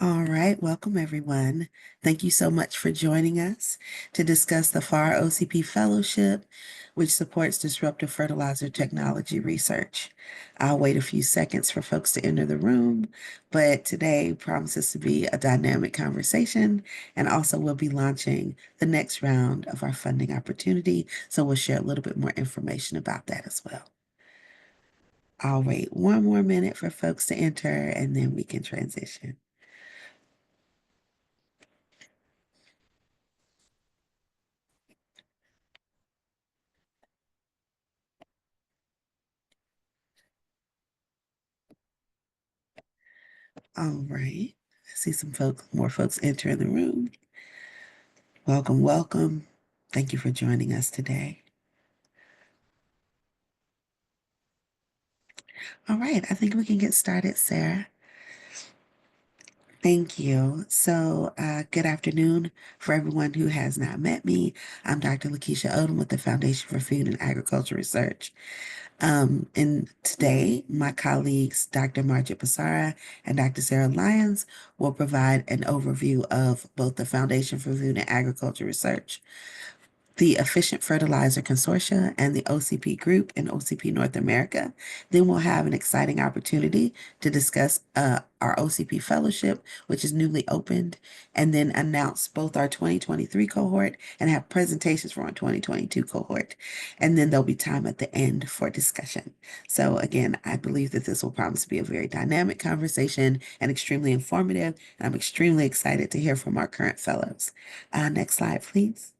All right, welcome everyone. Thank you so much for joining us to discuss the FFAR-OCP Fellowship, which supports disruptive fertilizer technology research. I'll wait a few seconds for folks to enter the room, but today promises to be a dynamic conversation, and also we'll be launching the next round of our funding opportunity, so we'll share a little bit more information about that as well. I'll wait one more minute for folks to enter, and then we can transition. All right. I see more folks entering the room. Welcome, welcome. Thank you for joining us today. All right, I think we can get started, Sarah. Thank you. Good afternoon for everyone who has not met me. I'm Dr. Lakeisha Odom with the Foundation for Food and Agriculture Research. And today, my colleagues, Dr. Margit Basara and Dr. Sarah Lyons, will provide an overview of both the Foundation for Food and Agriculture Research, the Efficient Fertilizer Consortia, and the OCP Group and OCP North America. Then we'll have an exciting opportunity to discuss our OCP Fellowship, which is newly opened, and then announce both our 2023 cohort and have presentations for our 2022 cohort. And then there'll be time at the end for discussion. So again, I believe that this will promise to be a very dynamic conversation and extremely informative. And I'm extremely excited to hear from our current fellows. Next slide, please.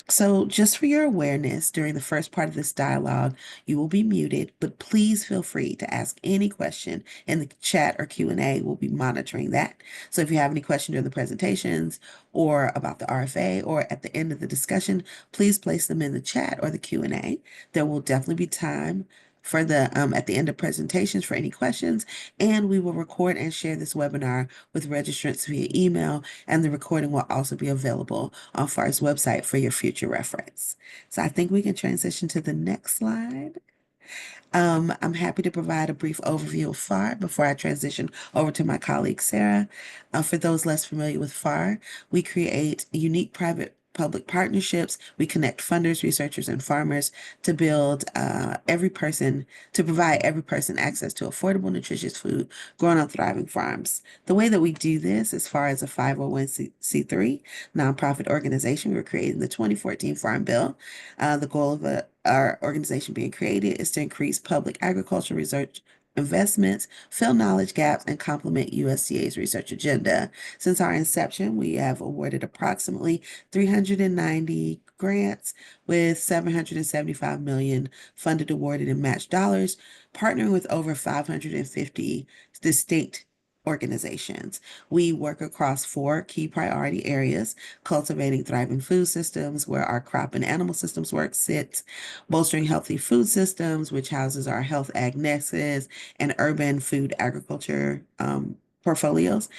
So just for your awareness, during the first part of this dialogue, you will be muted, but please feel free to ask any question in the chat or Q&A. We'll be monitoring that. So if you have any questions during the presentations or about the RFA or at the end of the discussion, please place them in the chat or the Q&A. There will definitely be time for at the end of presentations for any questions, and we will record and share this webinar with registrants via email, and the recording will also be available on FFAR's website for your future reference. So I think we can transition to the next slide. I'm happy to provide a brief overview of FFAR before I transition over to my colleague, Sarah. For those less familiar with FFAR, we create unique private-public partnerships. We connect funders, researchers, and farmers to provide every person access to affordable, nutritious food grown on thriving farms. The way that we do this, as far as a 501c3 nonprofit organization, we were created in the 2014 Farm Bill. The goal of our organization being created is to increase public agriculture research investments, fill knowledge gaps, and complement USDA's research agenda. Since our inception, we have awarded approximately 390 grants with 775 million funded, awarded, and matched dollars, partnering with over 550 distinct organizations. We work across 4 key priority areas: cultivating thriving food systems, where our crop and animal systems work sits; bolstering healthy food systems, which houses our health ag nexus and urban food agriculture portfolios;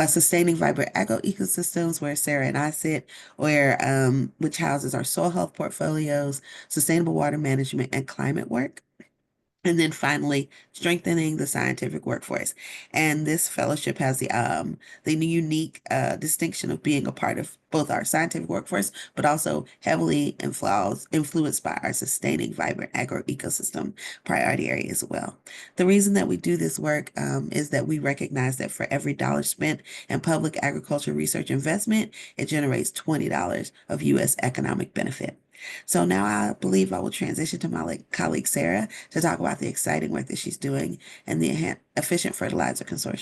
sustaining vibrant agroecosystems, where Sarah and I sit, which houses our soil health portfolios, sustainable water management, and climate work. And then finally, strengthening the scientific workforce. And this fellowship has the unique distinction of being a part of both our scientific workforce, but also heavily influenced by our sustaining vibrant agroecosystem priority area as well. The reason that we do this work is that we recognize that for every dollar spent in public agriculture research investment, it generates $20 of U.S. economic benefit. So now I believe I will transition to my colleague Sarah to talk about the exciting work that she's doing in the Efficient Fertilizer Consortium.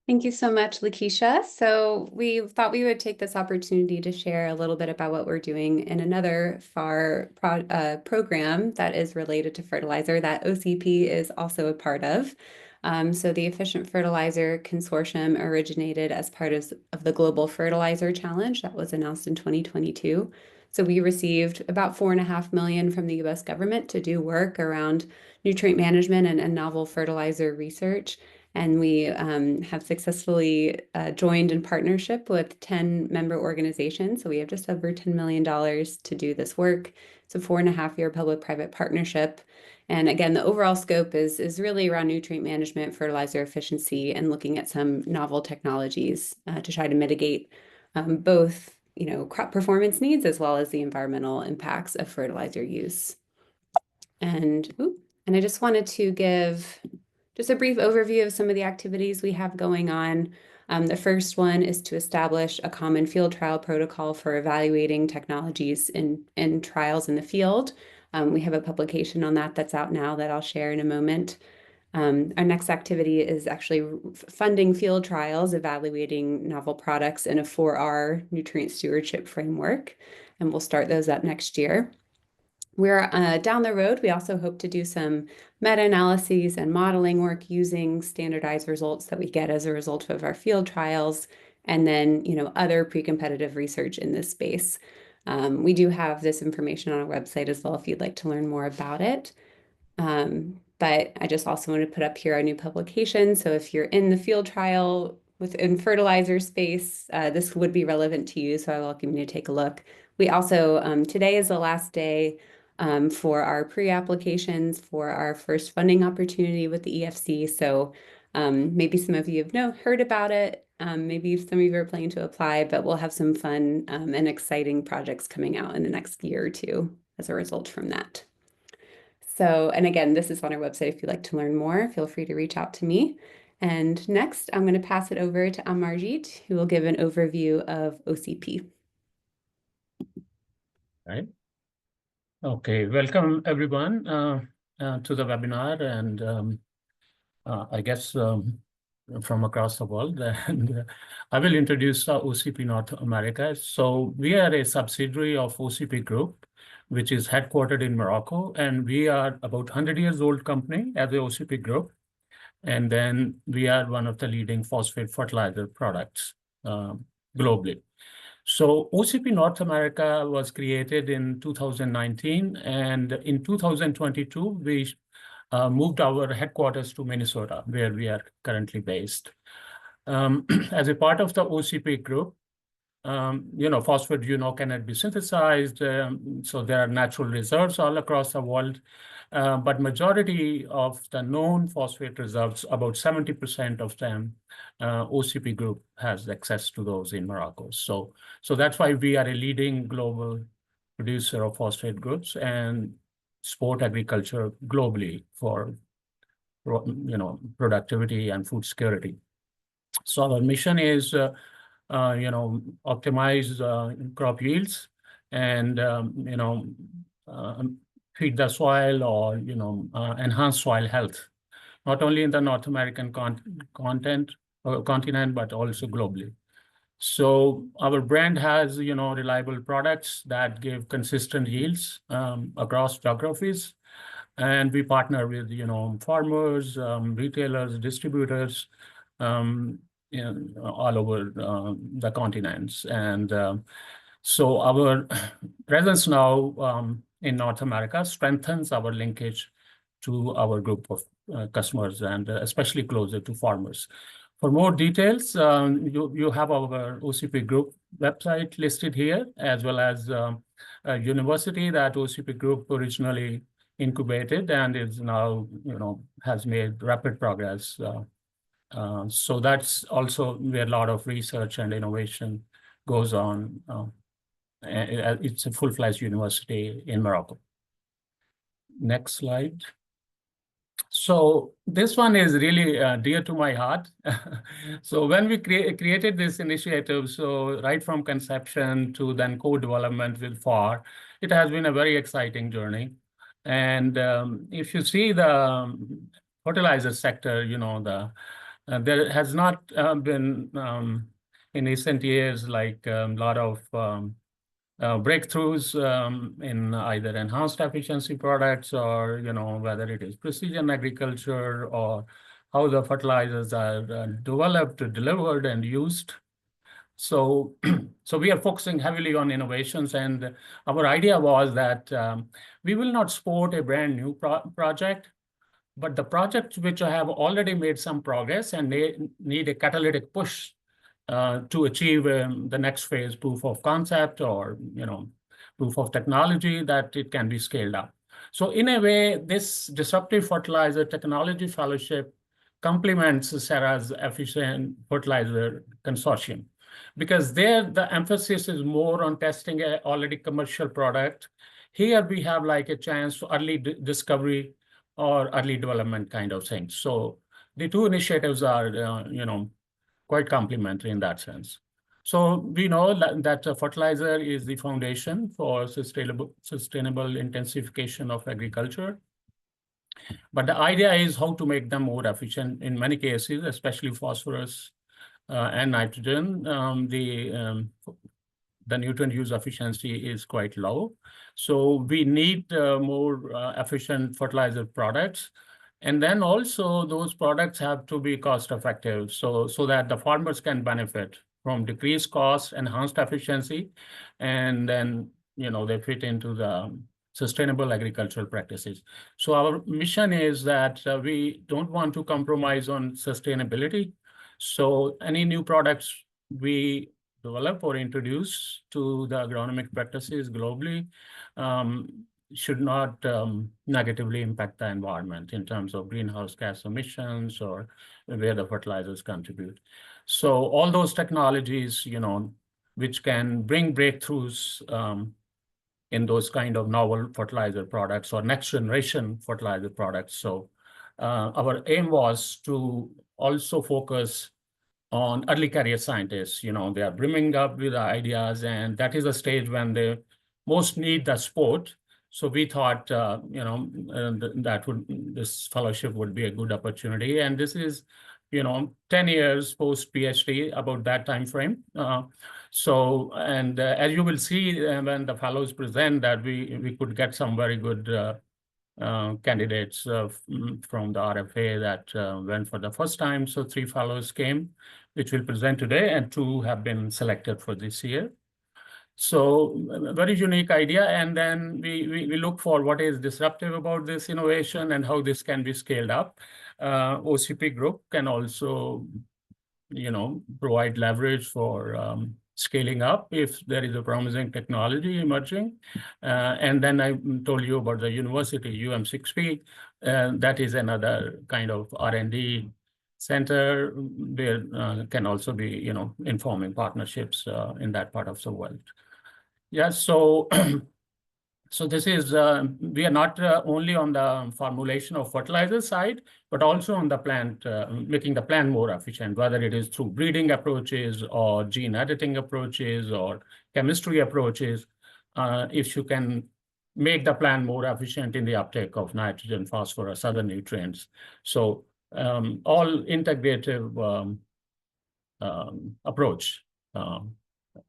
Thank you so much, Lakeisha. So we thought we would take this opportunity to share a little bit about what we're doing in another FFAR program that is related to fertilizer that OCP is also a part of. So the Efficient Fertilizer Consortium originated as part of the Global Fertilizer Challenge that was announced in 2022. So we received about $4.5 million from the US government to do work around nutrient management and novel fertilizer research. And we have successfully joined in partnership with 10 member organizations. So we have just over $10 million to do this work. It's a 4.5-year public-private partnership. And again, the overall scope is really around nutrient management, fertilizer efficiency, and looking at some novel technologies to try to mitigate both, crop performance needs as well as the environmental impacts of fertilizer use. And I just wanted to give just a brief overview of some of the activities we have going on. The first one is to establish a common field trial protocol for evaluating technologies in trials in the field. We have a publication on that that's out now that I'll share in a moment. Our next activity is actually funding field trials, evaluating novel products in a 4R nutrient stewardship framework, and we'll start those up next year. We're down the road. We also hope to do some meta-analyses and modeling work using standardized results that we get as a result of our field trials, and then, other pre-competitive research in this space. We do have this information on our website as well if you'd like to learn more about it. But I just also want to put up here our new publication. So if you're in the field trial within fertilizer space, this would be relevant to you. So I welcome you to take a look. We also, today is the last day for our pre-applications for our first funding opportunity with the EFC. So maybe some of you have heard about it. Maybe some of you are planning to apply, but we'll have some fun and exciting projects coming out in the next year or two as a result from that. So, and again, this is on our website. If you'd like to learn more, feel free to reach out to me. And next, I'm going to pass it over to Amarjit, who will give an overview of OCP. Right. Okay, welcome everyone to the webinar, and I guess from across the world. And I will introduce OCP North America. So we are a subsidiary of OCP Group, which is headquartered in Morocco, and we are about 100 years old company as the OCP Group. And then we are one of the leading phosphate fertilizer products globally. So OCP North America was created in 2019, and in 2022, we moved our headquarters to Minnesota, where we are currently based. As a part of the OCP Group, phosphate, cannot be synthesized, so there are natural reserves all across the world. But majority of the known phosphate reserves, about 70% of them, OCP Group has access to those in Morocco. So that's why we are a leading global producer of phosphate groups and support agriculture globally for productivity and food security. So our mission is optimize crop yields and feed the soil or enhance soil health, not only in the North American continent, but also globally. So our brand has reliable products that give consistent yields across geographies, and we partner with farmers, retailers, distributors all over the continents. And so our presence now in North America strengthens our linkage to our group of customers, and especially closer to farmers. For more details, you have our OCP Group website listed here, as well as a university that OCP Group originally incubated and is now, has made rapid progress. So that's also where a lot of research and innovation goes on. It's a full-fledged university in Morocco. Next slide. So this one is really dear to my heart. So when we created this initiative, so right from conception to then co-development with FFAR, it has been a very exciting journey. And if you see the fertilizer sector, there has not been in recent years like a lot of breakthroughs in either enhanced efficiency products or whether it is precision agriculture or how the fertilizers are developed, delivered, and used. So we are focusing heavily on innovations, and our idea was that we will not support a brand new project, But the projects which have already made some progress and they need a catalytic push to achieve the next phase, proof of concept or proof of technology, that it can be scaled up. So in a way, this Disruptive Fertilizer Technology Fellowship complements Sarah's Efficient Fertilizer Consortium, because there the emphasis is more on testing an already commercial product. Here we have like a chance for early discovery or early development kind of thing. So the two initiatives are, quite complementary in that sense. So we know that fertilizer is the foundation for sustainable intensification of agriculture. But the idea is how to make them more efficient in many cases, especially phosphorus and nitrogen. The nutrient use efficiency is quite low. So we need more efficient fertilizer products. And then also those products have to be cost effective so that the farmers can benefit from decreased cost, enhanced efficiency, and then they fit into the sustainable agricultural practices. So our mission is that we don't want to compromise on sustainability. So any new products we develop or introduce to the agronomic practices globally should not negatively impact the environment in terms of greenhouse gas emissions or where the fertilizers contribute. So all those technologies, which can bring breakthroughs in those kind of novel fertilizer products or next generation fertilizer products. So our aim was to also focus on early career scientists. They are brimming up with ideas, and that is a stage when they most need the support. So we thought, this fellowship would be a good opportunity. And this is, 10 years post PhD, about that time frame. As you will see when the fellows present, that we could get some very good candidates from the RFA that went for the first time. So 3 fellows came, which will present today, and 2 have been selected for this year. So a very unique idea. And then we look for what is disruptive about this innovation and how this can be scaled up. OCP Group can also, provide leverage for scaling up if there is a promising technology emerging. And then I told you about the university, UM6P. That is another kind of R&D center where can also be, informing partnerships in that part of the world. Yeah, so so this is, we are not only on the formulation of fertilizer side, but also on the plant, making the plant more efficient, whether it is through breeding approaches or gene editing approaches or chemistry approaches. If you can make the plant more efficient in the uptake of nitrogen, phosphorus, other nutrients. So all integrative approach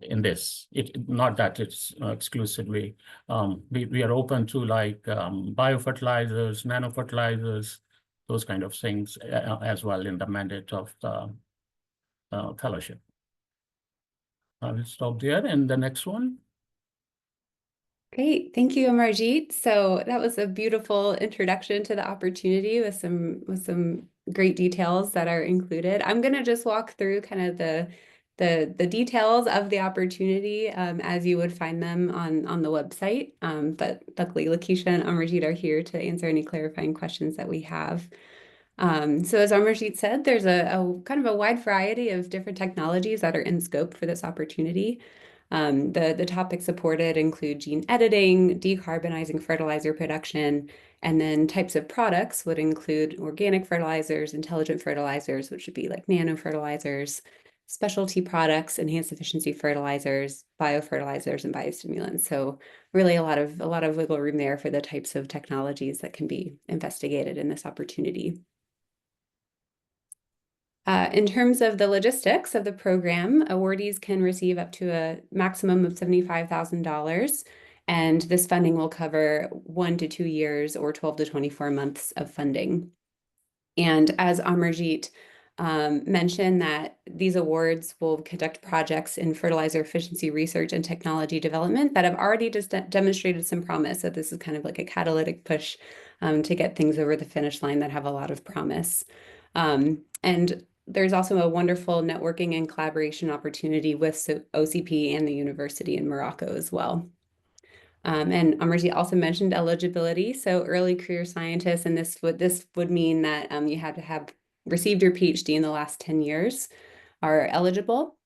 in this, not that it's exclusively, we are open to like biofertilizers, nanofertilizers, those kind of things as well in the mandate of the fellowship. I will stop there, and the next one. Great, thank you, Amarjeet. So that was a beautiful introduction to the opportunity with some great details that are included. I'm going to just walk through kind of the details of the opportunity as you would find them on the website. But luckily, Lakeisha and Amarjeet are here to answer any clarifying questions that we have. So as Amarjeet said, there's a kind of a wide variety of different technologies that are in scope for this opportunity. The topics supported include gene editing, decarbonizing fertilizer production, and then types of products would include organic fertilizers, intelligent fertilizers, which would be like nanofertilizers, specialty products, enhanced efficiency fertilizers, biofertilizers, and biostimulants. So really a lot of wiggle room there for the types of technologies that can be investigated in this opportunity. In terms of the logistics of the program, awardees can receive up to a maximum of $75,000, and this funding will cover 1 to 2 years or 12 to 24 months of funding. And as Amarjeet mentioned, that these awards will conduct projects in fertilizer efficiency research and technology development that have already just demonstrated some promise. So this is kind of like a catalytic push to get things over the finish line that have a lot of promise. And there's also a wonderful networking and collaboration opportunity with OCP and the university in Morocco as well. And Amarjeet also mentioned eligibility. So early career scientists, and this would mean that you had to have received your PhD in the last 10 years, are eligible.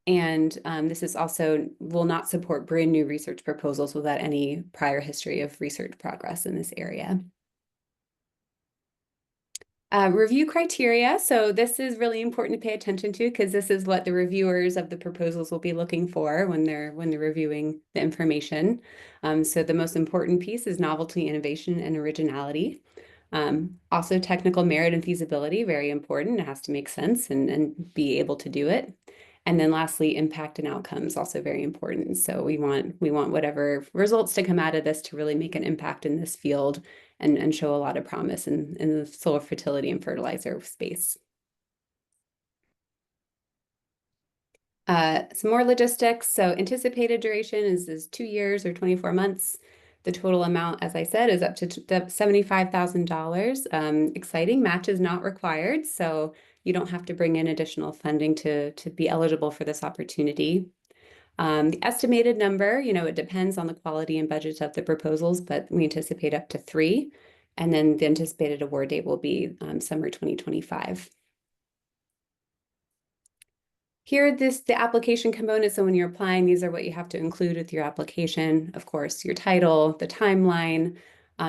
And this is also will not support brand new research proposals without any prior history of research progress in this area. Review criteria. So this is really important to pay attention to because this is what the reviewers of the proposals will be looking for when they're reviewing the information. So the most important piece is novelty, innovation, and originality. Also technical merit and feasibility, very important. It has to make sense and be able to do it. And then lastly, impact and outcomes, also very important. So we want whatever results to come out of this to really make an impact in this field and show a lot of promise in the soil fertility and fertilizer space. Some more logistics. So anticipated duration is 2 years or 24 months. The total amount, as I said, is up to $75,000. Exciting, match is not required, so you don't have to bring in additional funding to be eligible for this opportunity. The estimated number, it depends on the quality and budget of the proposals, but we anticipate up to 3. And then the anticipated award date will be summer 2025. Here, the application component. So when you're applying, these are what you have to include with your application. Of course, your title, the timeline,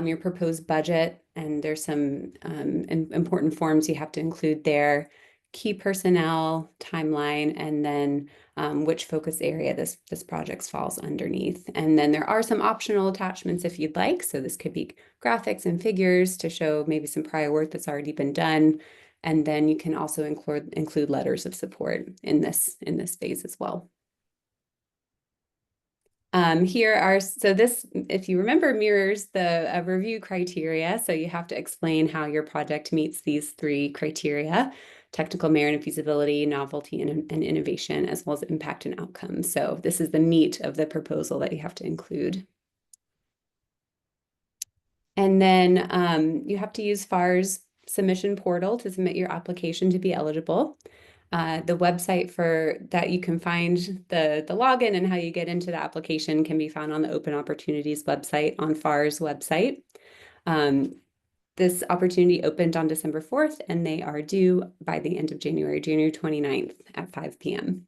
your proposed budget, and there's some important forms you have to include there. Key personnel, timeline, and then which focus area this project falls underneath. And then there are some optional attachments if you'd like. So this could be graphics and figures to show maybe some prior work that's already been done. And then you can also include letters of support in this phase as well. So this, if you remember, mirrors the review criteria. So you have to explain how your project meets these 3 criteria: technical merit and feasibility, novelty and innovation, as well as impact and outcomes. So this is the meat of the proposal that you have to include. And then you have to use FFAR's submission portal to submit your application to be eligible. The website for that you can find the login and how you get into the application can be found on the Open Opportunities website, on FFAR's website. This opportunity opened on December 4th, and they are due by the end of January 29th at 5 p.m.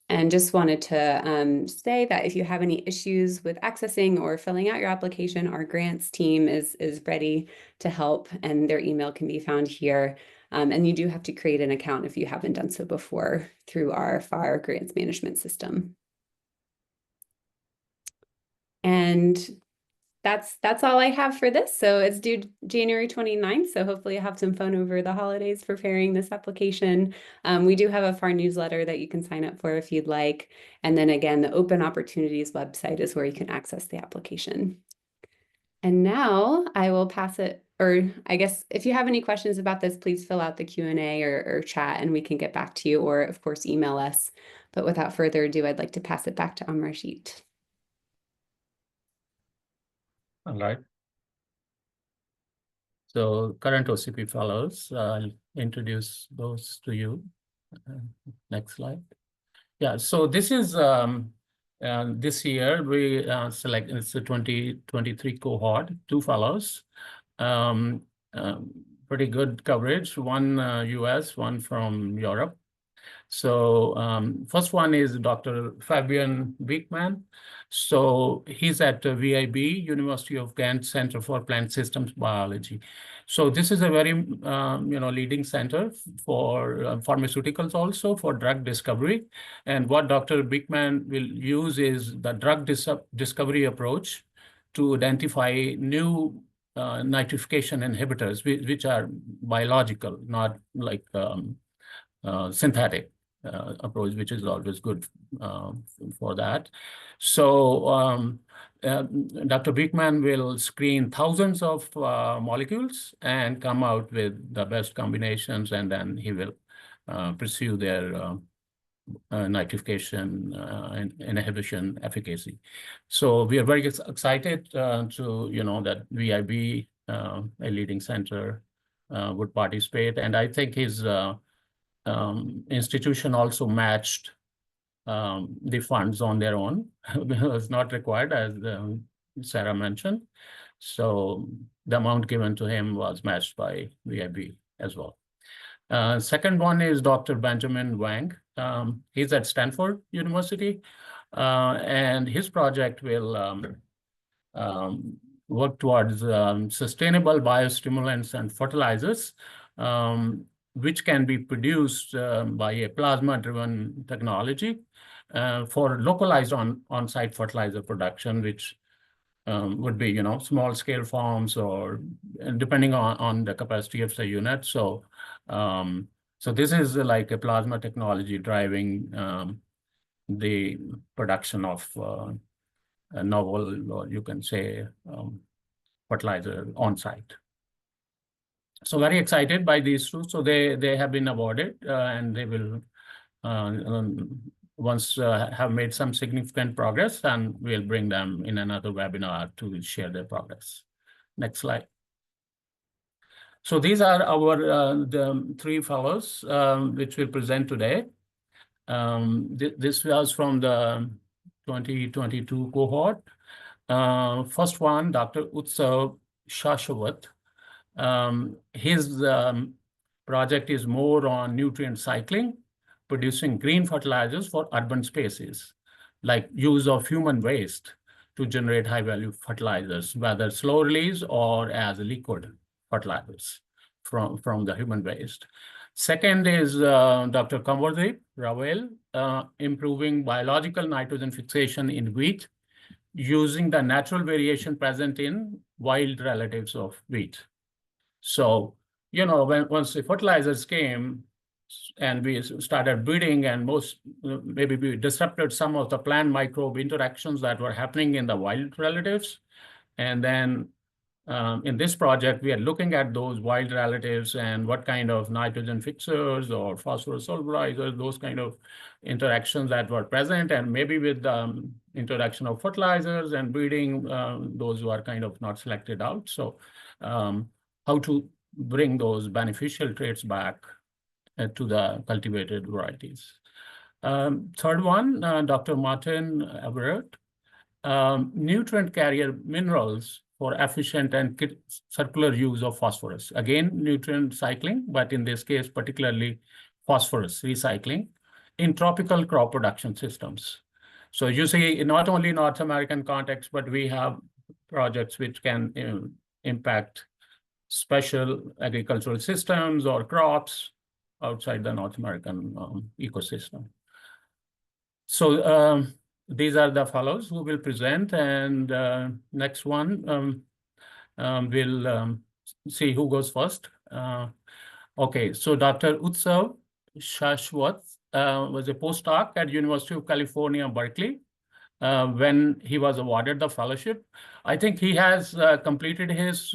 And just wanted to say that if you have any issues with accessing or filling out your application, our grants team is ready to help, and their email can be found here. And you do have to create an account if you haven't done so before through our FFAR grants management system. And that's all I have for this. So it's due January 29th. So hopefully you have some fun over the holidays preparing this application. We do have a FFAR newsletter that you can sign up for if you'd like. And then again, the Open Opportunities website is where you can access the application. And now I will pass it, or I guess if you have any questions about this, please fill out the Q&A or chat and we can get back to you, or of course, email us. But without further ado, I'd like to pass it back to Amarjeet. All right. So current OCP fellows, I'll introduce those to you. Next slide. Yeah, so this is this year we select, it's a 2023 cohort, 2 fellows. Pretty good coverage, 1 US, 1 from Europe. So first one is Dr. Fabian Beekman. So he's at VIB, University of Ghent Center for Plant Systems Biology. So this is a very leading center for pharmaceuticals, also for drug discovery. And what Dr. Beekman will use is the drug discovery approach to identify new nitrification inhibitors, which are biological, not like synthetic approach, which is always good for that. So Dr. Beekman will screen thousands of molecules and come out with the best combinations, and then he will pursue their nitrification and inhibition efficacy. So we are very excited to, that VIB, a leading center, would participate. And I think his institution also matched the funds on their own. It was not required, as Sarah mentioned. So the amount given to him was matched by VIB as well. Second one is Dr. Benjamin Wang. He's at Stanford University, and his project will work towards sustainable biostimulants and fertilizers, which can be produced by a plasma-driven technology for localized on-site fertilizer production, which would be, small-scale farms or depending on the capacity of the unit. So this is like a plasma technology driving the production of a novel, or you can say, fertilizer on-site. So very excited by these two. So they have been awarded, and they will once have made some significant progress, and we'll bring them in another webinar to share their progress. Next slide. So these are our the three fellows which we'll present today. This was from the 2022 cohort. First one, Dr. Utsav Shashwat. His project is more on nutrient cycling, producing green fertilizers for urban spaces, like use of human waste to generate high-value fertilizers, whether slow release or as liquid fertilizers from the human waste. Second is Dr. Kamardeep Ravel, improving biological nitrogen fixation in wheat using the natural variation present in wild relatives of wheat. So, once the fertilizers came and we started breeding, and maybe we disrupted some of the plant microbe interactions that were happening in the wild relatives. And then in this project, we are looking at those wild relatives and what kind of nitrogen fixers or phosphorus solubilizers, those kind of interactions that were present, and maybe with the introduction of fertilizers and breeding, those were kind of not selected out. So how to bring those beneficial traits back to the cultivated varieties. Third one, Dr. Martin Everett, nutrient carrier minerals for efficient and circular use of phosphorus. Again, nutrient cycling, but in this case, particularly phosphorus recycling in tropical crop production systems. So you see, not only North American context, but we have projects which can impact special agricultural systems or crops outside the North American ecosystem. So these are the fellows who will present, and next one we'll see who goes first. Okay, so Dr. Utsav Shashwat was a postdoc at University of California, Berkeley. When he was awarded the fellowship, I think he has completed his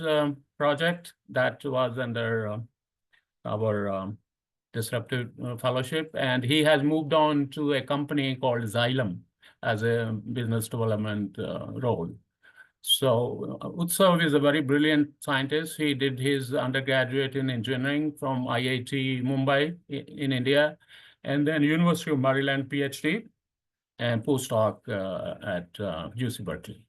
project that was under our Disruptive Fellowship, and he has moved on to a company called Xylem as a business development role. So Utsav is a very brilliant scientist. He did his undergraduate in engineering from IIT Mumbai in India, and then University of Maryland PhD, and postdoc at UC Berkeley.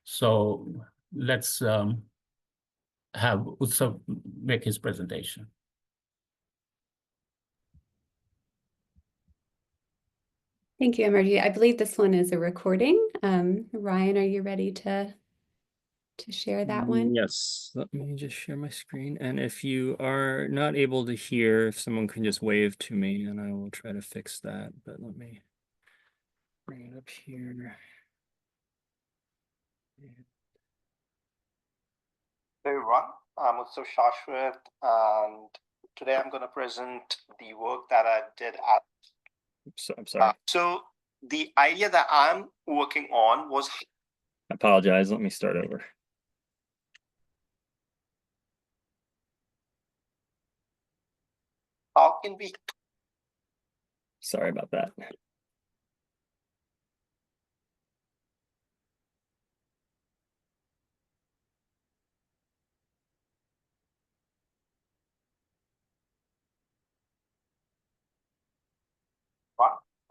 So let's have Utsav make his presentation. Thank you, Amarji. I believe this one is a recording. Ryan, are you ready to share that one? Yes, let me just share my screen. And if you are not able to hear, if someone can just wave to me, and I will try to fix that. But let me bring it up here. Hey everyone, I'm Utsav Shashwat, and today I'm going to present the work that I did at. I'm sorry. So the idea that I'm working on was. I apologize. Let me start over. How can we Sorry about that.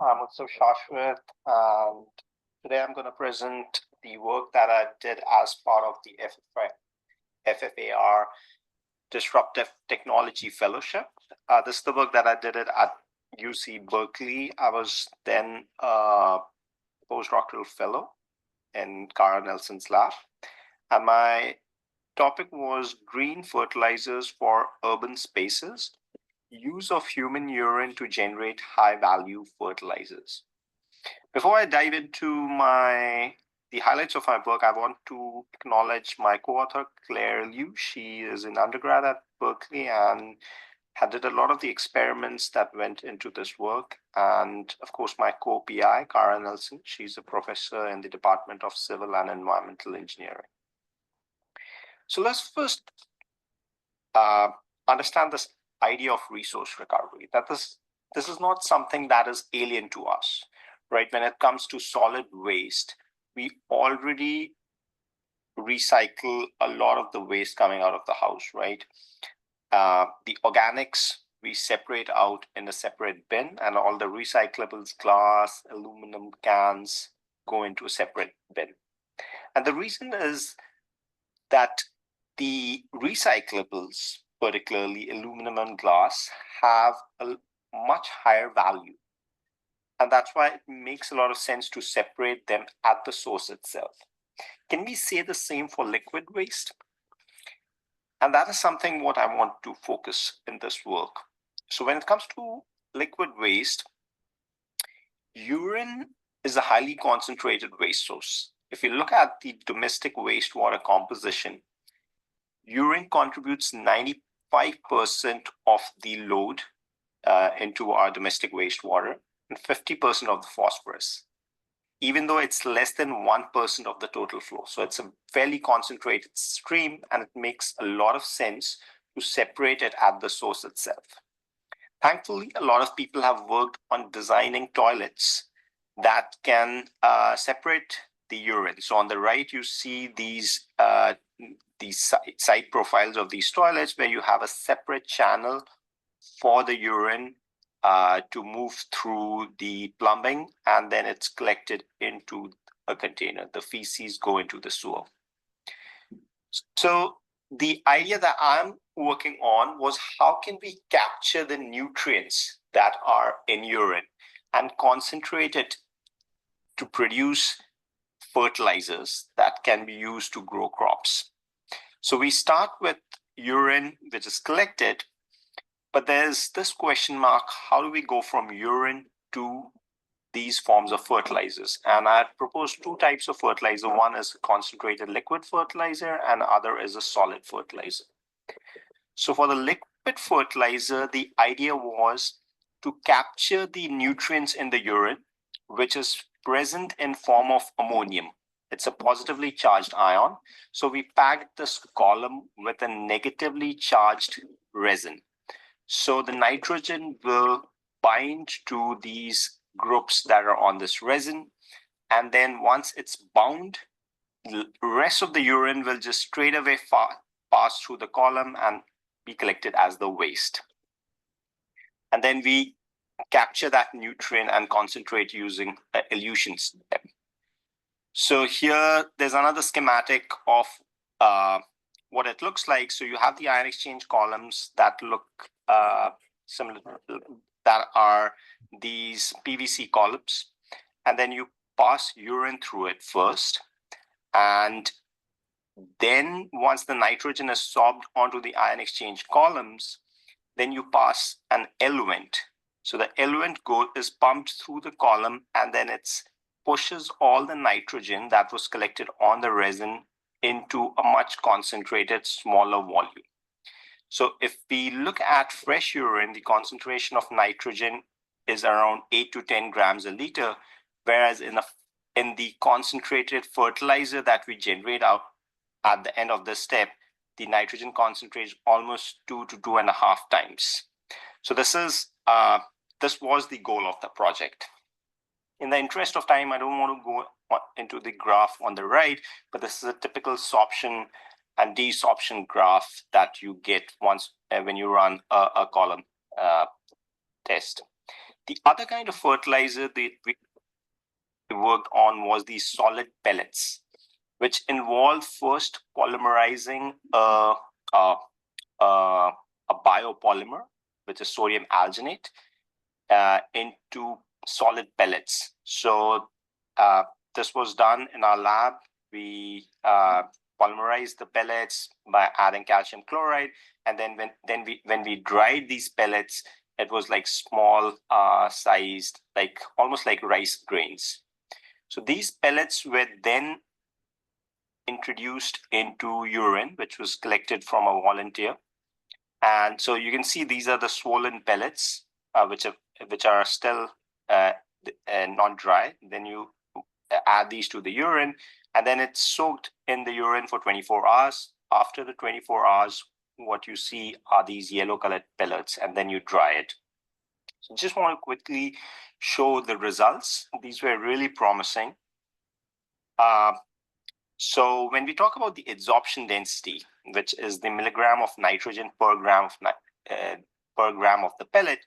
I'm also Shashwat, and today I'm going to present the work that I did as part of the FFAR Disruptive Technology Fellowship. This is the work that I did it at UC Berkeley. I was then a postdoctoral fellow in Cara Nelson's lab, and my topic was green fertilizers for urban spaces, use of human urine to generate high-value fertilizers. Before I dive into the highlights of my work, I want to acknowledge my co-author, Claire Liu. She is an undergrad at Berkeley and had did a lot of the experiments that went into this work. And of course, my co-PI, Cara Nelson, she's a professor in the Department of Civil and Environmental Engineering. So let's first understand this idea of resource recovery, that this is not something that is alien to us, right? When it comes to solid waste, we already recycle a lot of the waste coming out of the house, right? The organics we separate out in a separate bin, and all the recyclables, glass, aluminum cans, go into a separate bin. And the reason is that the recyclables, particularly aluminum and glass, have a much higher value. And that's why it makes a lot of sense to separate them at the source itself. Can we say the same for liquid waste? And that is something what I want to focus in this work. So when it comes to liquid waste, urine is a highly concentrated waste source. If you look at the domestic wastewater composition, urine contributes 95% of the load into our domestic wastewater and 50% of the phosphorus, even though it's less than 1% of the total flow. So it's a fairly concentrated stream, and it makes a lot of sense to separate it at the source itself. Thankfully, a lot of people have worked on designing toilets that can separate the urine. So on the right, you see these side profiles of these toilets where you have a separate channel for the urine to move through the plumbing, and then it's collected into a container. The feces go into the sewer. So the idea that I'm working on was, how can we capture the nutrients that are in urine and concentrate it to produce fertilizers that can be used to grow crops. So we start with urine, which is collected, but there's this question mark: how do we go from urine to these forms of fertilizers? And I proposed two types of fertilizer. One is a concentrated liquid fertilizer, and other is a solid fertilizer. So for the liquid fertilizer, the idea was to capture the nutrients in the urine, which is present in form of ammonium. It's a positively charged ion. So we packed this column with a negatively charged resin. So the nitrogen will bind to these groups that are on this resin. And then once it's bound, the rest of the urine will just straight away pass through the column and be collected as the waste. And then we capture that nutrient and concentrate using elution step. So here, there's another schematic of what it looks like. So you have the ion exchange columns that look similar, that are these PVC columns. And then you pass urine through it first. And then once the nitrogen is sorbed onto the ion exchange columns, then you pass an eluent. So the eluent is pumped through the column, and then it pushes all the nitrogen that was collected on the resin into a much concentrated, smaller volume. So if we look at fresh urine, the concentration of nitrogen is around 8 to 10 grams a liter, whereas in the concentrated fertilizer that we generate out at the end of this step, the nitrogen concentration is almost 2 to 2.5 times. So this is this was the goal of the project. In the interest of time, I don't want to go into the graph on the right, but this is a typical sorption and desorption graph that you get once when you run a column test. The other kind of fertilizer that we worked on was the solid pellets, which involved first polymerizing a biopolymer, which is sodium alginate, into solid pellets. So this was done in our lab. We polymerized the pellets by adding calcium chloride, and then when we dried these pellets, it was like small sized, like almost like rice grains. So these pellets were then introduced into urine, which was collected from a volunteer. And so you can see these are the swollen pellets, which are still not dry. Then you add these to the urine, and then it's soaked in the urine for 24 hours. After the 24 hours, what you see are these yellow colored pellets, and then you dry it. So just want to quickly show the results. These were really promising. So when we talk about the adsorption density, which is the milligram of nitrogen per gram of the pellet,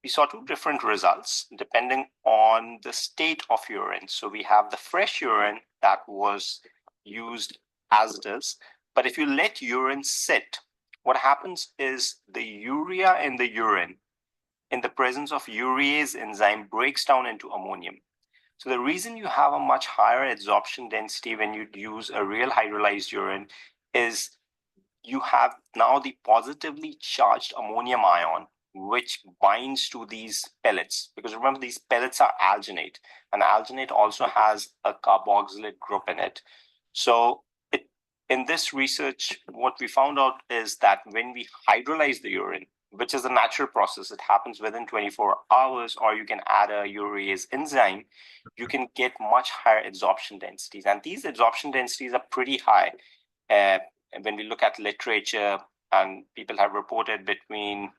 we saw two different results depending on the state of urine. So we have the fresh urine that was used as it is, but if you let urine sit, what happens is the urea in the urine, in the presence of urease enzyme, breaks down into ammonium. So the reason you have a much higher adsorption density when you use a real hydrolyzed urine is you have now the positively charged ammonium ion, which binds to these pellets. Because remember, these pellets are alginate, and alginate also has a carboxylate group in it. So in this research, what we found out is that when we hydrolyze the urine, which is a natural process, it happens within 24 hours, or you can add a urease enzyme, you can get much higher adsorption densities. And these adsorption densities are pretty high. When we look at literature, and people have reported between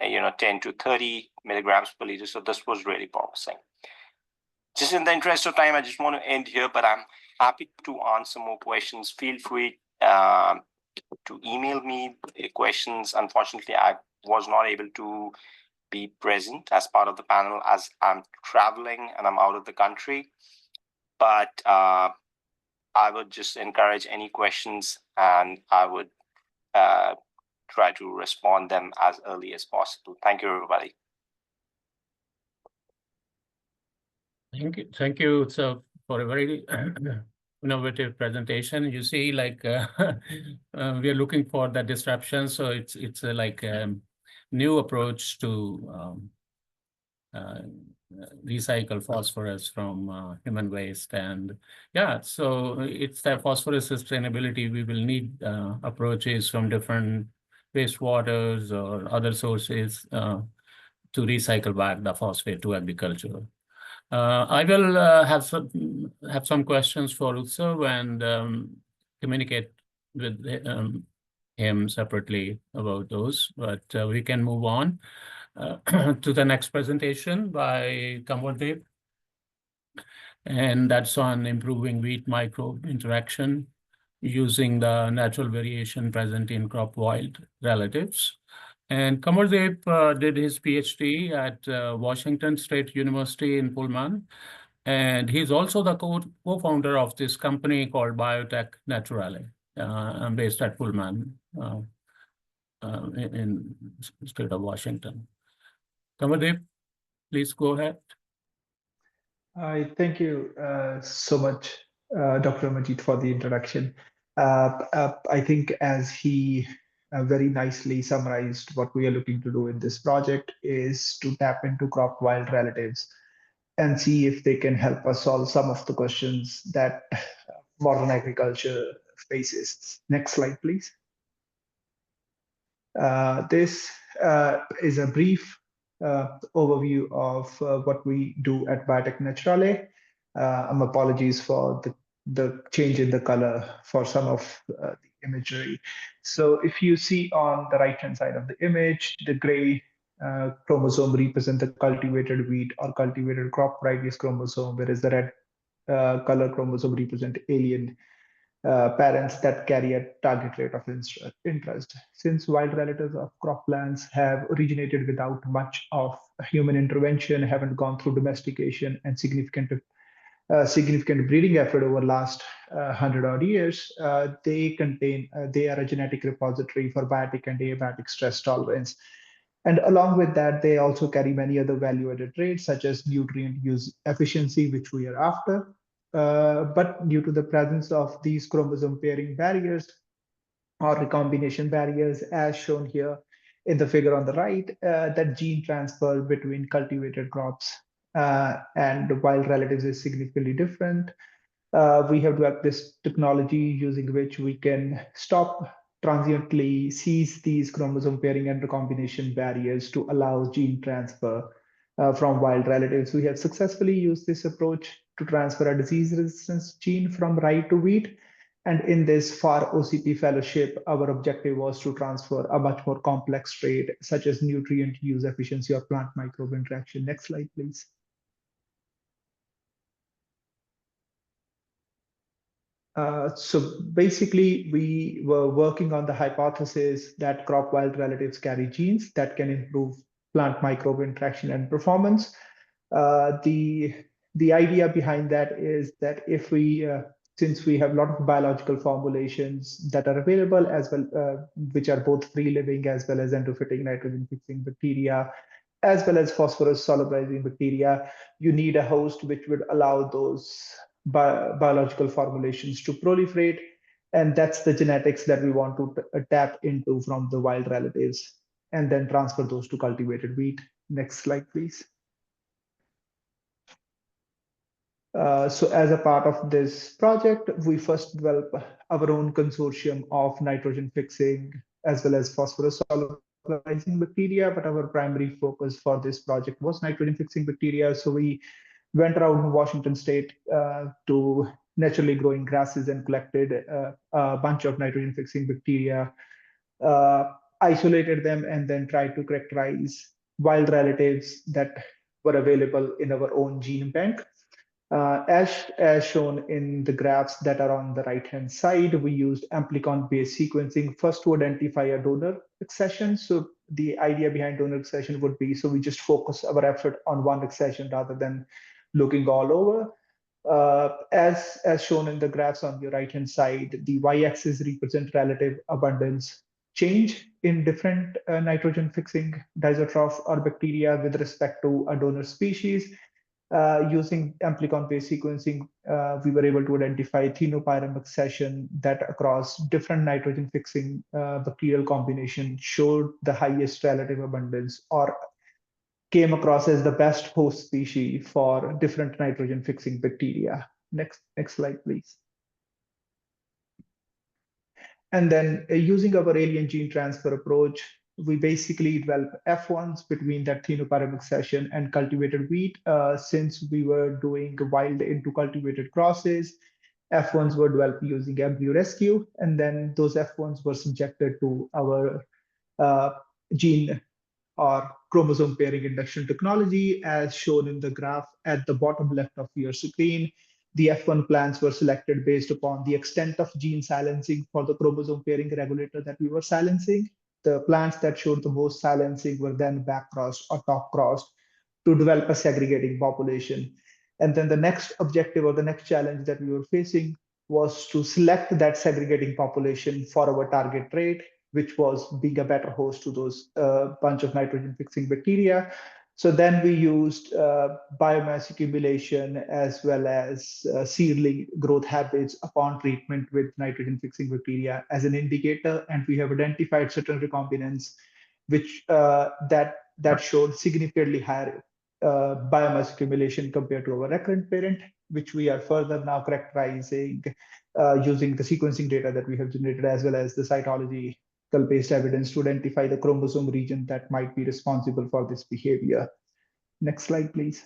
10 to 30 milligrams per liter. So this was really promising. Just in the interest of time, I just want to end here, but I'm happy to answer more questions. Feel free to email me questions. Unfortunately, I was not able to be present as part of the panel as I'm traveling and I'm out of the country. But I would just encourage any questions, and I would try to respond them as early as possible. Thank you, everybody. Thank you. So for a very innovative presentation. You see, like we are looking for the disruption. So it's like a new approach to recycle phosphorus from human waste. And yeah, so it's the phosphorus sustainability. We will need approaches from different wastewaters or other sources to recycle back the phosphate to agriculture. I will have some questions for Utsav and communicate with him separately about those, but we can move on to the next presentation by Kamaldev. And that's on improving wheat microbe interaction using the natural variation present in crop wild relatives. And Kamaldev did his PhD at Washington State University in Pullman. And he's also the co-founder of this company called Biotech Naturale, based at Pullman in the state of Washington. Kamaldev, please go ahead. Thank you so much, Dr. Majid, for the introduction. I think as he very nicely summarized, what we are looking to do in this project is to tap into crop wild relatives and see if they can help us solve some of the questions that modern agriculture faces. Next slide, please. This is a brief overview of what we do at Biotech Naturale. Apologies for the change in the color for some of the imagery. So if you see on the right-hand side of the image, the gray chromosome represent the cultivated wheat or cultivated crop varieties chromosome, whereas the red color chromosome represent alien parents that carry a target rate of interest. Since wild relatives of croplands have originated without much of human intervention, haven't gone through domestication and significant breeding effort over last 100 odd years, they are a genetic repository for biotic and abiotic stress tolerance. And along with that, they also carry many other value-added traits such as nutrient use efficiency, which we are after. But due to the presence of these chromosome pairing barriers or recombination barriers, as shown here in the figure on the right, that gene transfer between cultivated crops and wild relatives is significantly different. We have developed this technology using which we can stop transiently seize these chromosome pairing and recombination barriers to allow gene transfer from wild relatives. We have successfully used this approach to transfer a disease resistance gene from rye to wheat. And in this FFAR-OCP Fellowship, our objective was to transfer a much more complex trait, such as nutrient use efficiency or plant microbe interaction. Next slide, please. So basically, we were working on the hypothesis that crop wild relatives carry genes that can improve plant microbe interaction and performance. The idea behind that is that if we, since we have a lot of biological formulations that are available as well, which are both free living as well as endophytic nitrogen fixing bacteria, as well as phosphorus solubilizing bacteria, you need a host which would allow those biological formulations to proliferate. And that's the genetics that we want to tap into from the wild relatives and then transfer those to cultivated wheat. Next slide, please. So as a part of this project, we first developed our own consortium of nitrogen fixing as well as phosphorus solubilizing bacteria, but our primary focus for this project was nitrogen fixing bacteria. So we went around Washington state to naturally growing grasses and collected a bunch of nitrogen fixing bacteria, isolated them, and then tried to characterize wild relatives that were available in our own gene bank. As shown in the graphs that are on the right-hand side, we used amplicon-based sequencing first to identify a donor accession. So the idea behind donor accession would be, so we just focus our effort on one accession rather than looking all over. As shown in the graphs on the right-hand side, the y-axis represents relative abundance change in different nitrogen-fixing disotroph or bacteria with respect to a donor species. Using amplicon-based sequencing, we were able to identify thenopyrum accession that across different nitrogen-fixing bacterial combinations showed the highest relative abundance or came across as the best host species for different nitrogen-fixing bacteria. Next slide, please. And then using our alien gene transfer approach, we basically developed F1s between that thenopyrum accession and cultivated wheat. Since we were doing wild into cultivated crosses, F1s were developed using embryo rescue, and then those F1s were subjected to our gene or chromosome pairing induction technology, as shown in the graph at the bottom left of your screen. The F1 plants were selected based upon the extent of gene silencing for the chromosome pairing regulator that we were silencing. The plants that showed the most silencing were then back-crossed or top-crossed to develop a segregating population. And then the next objective or the next challenge that we were facing was to select that segregating population for our target trait, which was being a better host to those bunch of nitrogen-fixing bacteria. So then we used biomass accumulation as well as seedling growth habits upon treatment with nitrogen-fixing bacteria as an indicator, and we have identified certain recombinants which that showed significantly higher biomass accumulation compared to our recurrent parent, which we are further now characterizing using the sequencing data that we have generated as well as the cytology based evidence to identify the chromosome region that might be responsible for this behavior. Next slide, please.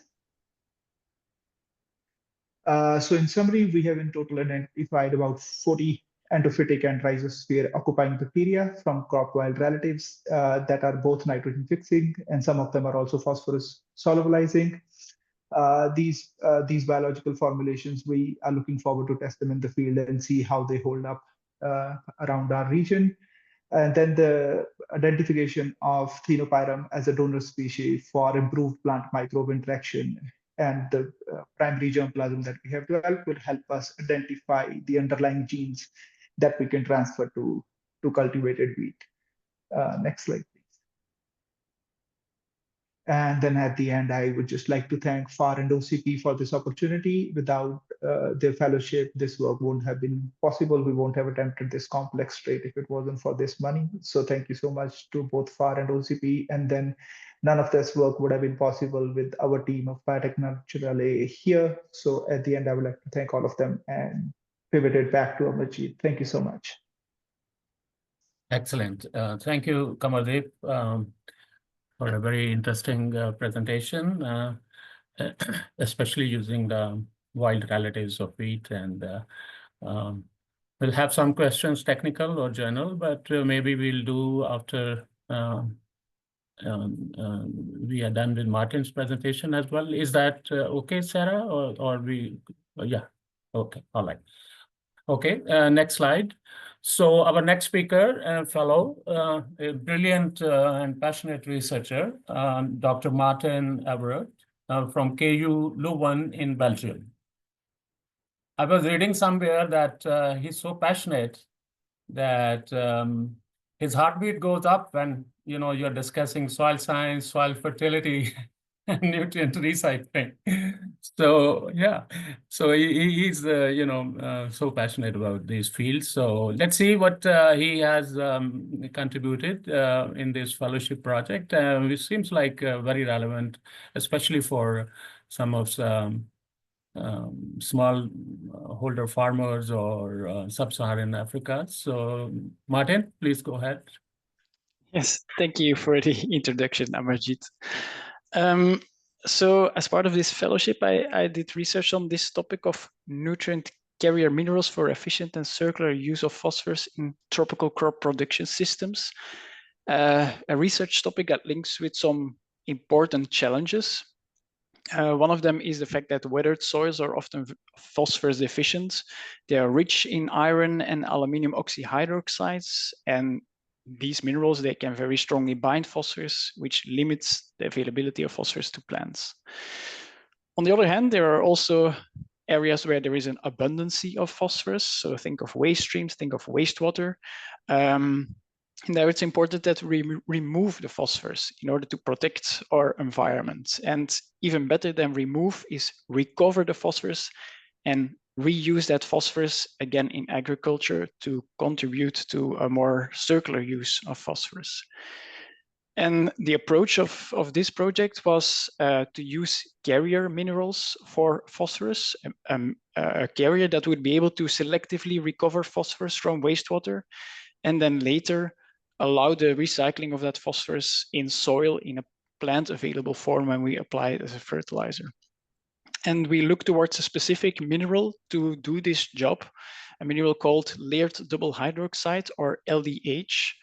So in summary, we have in total identified about 40 endophytic and rhizosphere occupying bacteria from crop wild relatives that are both nitrogen fixing, and some of them are also phosphorus solubilizing. These biological formulations, we are looking forward to test them in the field and see how they hold up around our region. And then the identification of Thenopyrum as a donor species for improved plant microbe interaction and the primary germplasm that we have developed will help us identify the underlying genes that we can transfer to cultivated wheat. Next slide, please. And then at the end, I would just like to thank FAR and OCP for this opportunity. Without their fellowship, this work wouldn't have been possible. We won't have attempted this complex trait if it wasn't for this money. So thank you so much to both FAR and OCP. And then none of this work would have been possible with our team of Biotech Naturale here. So at the end, I would like to thank all of them and pivot it back to Amarjeet. Thank you so much. Excellent. Thank you, Kamaldeep, for a very interesting presentation, especially using the wild relatives of wheat. And we'll have some questions, technical or general, but maybe we'll do after we are done with Martin's presentation as well. Is that okay, Sarah? Or we, yeah, okay, all right. Okay, next slide. So our next speaker, fellow, a brilliant and passionate researcher, Dr. Martin Everett from KU Leuven in Belgium. I was reading somewhere that he's so passionate that his heartbeat goes up when you're discussing soil science, soil fertility, and nutrient recycling. So yeah, so he's so passionate about these fields. So let's see what he has contributed in this fellowship project, which seems like very relevant, especially for some of small holder farmers or sub-Saharan Africa. So Martin, please go ahead. Yes, thank you for the introduction, Amarjeet. So as part of this fellowship, I did research on this topic of nutrient carrier minerals for efficient and circular use of phosphorus in tropical crop production systems. A research topic that links with some important challenges. One of them is the fact that weathered soils are often phosphorus deficient. They are rich in iron and aluminium oxyhydroxides, and these minerals, they can very strongly bind phosphorus, which limits the availability of phosphorus to plants. On the other hand, there are also areas where there is an abundance of phosphorus. So think of waste streams, think of wastewater. And there it's important that we remove the phosphorus in order to protect our environment. And even better than remove is recover the phosphorus and reuse that phosphorus again in agriculture to contribute to a more circular use of phosphorus. And the approach of this project was to use carrier minerals for phosphorus, a carrier that would be able to selectively recover phosphorus from wastewater, and then later allow the recycling of that phosphorus in soil in a plant available form when we apply it as a fertilizer. And we look towards a specific mineral to do this job, a mineral called layered double hydroxide, or LDH.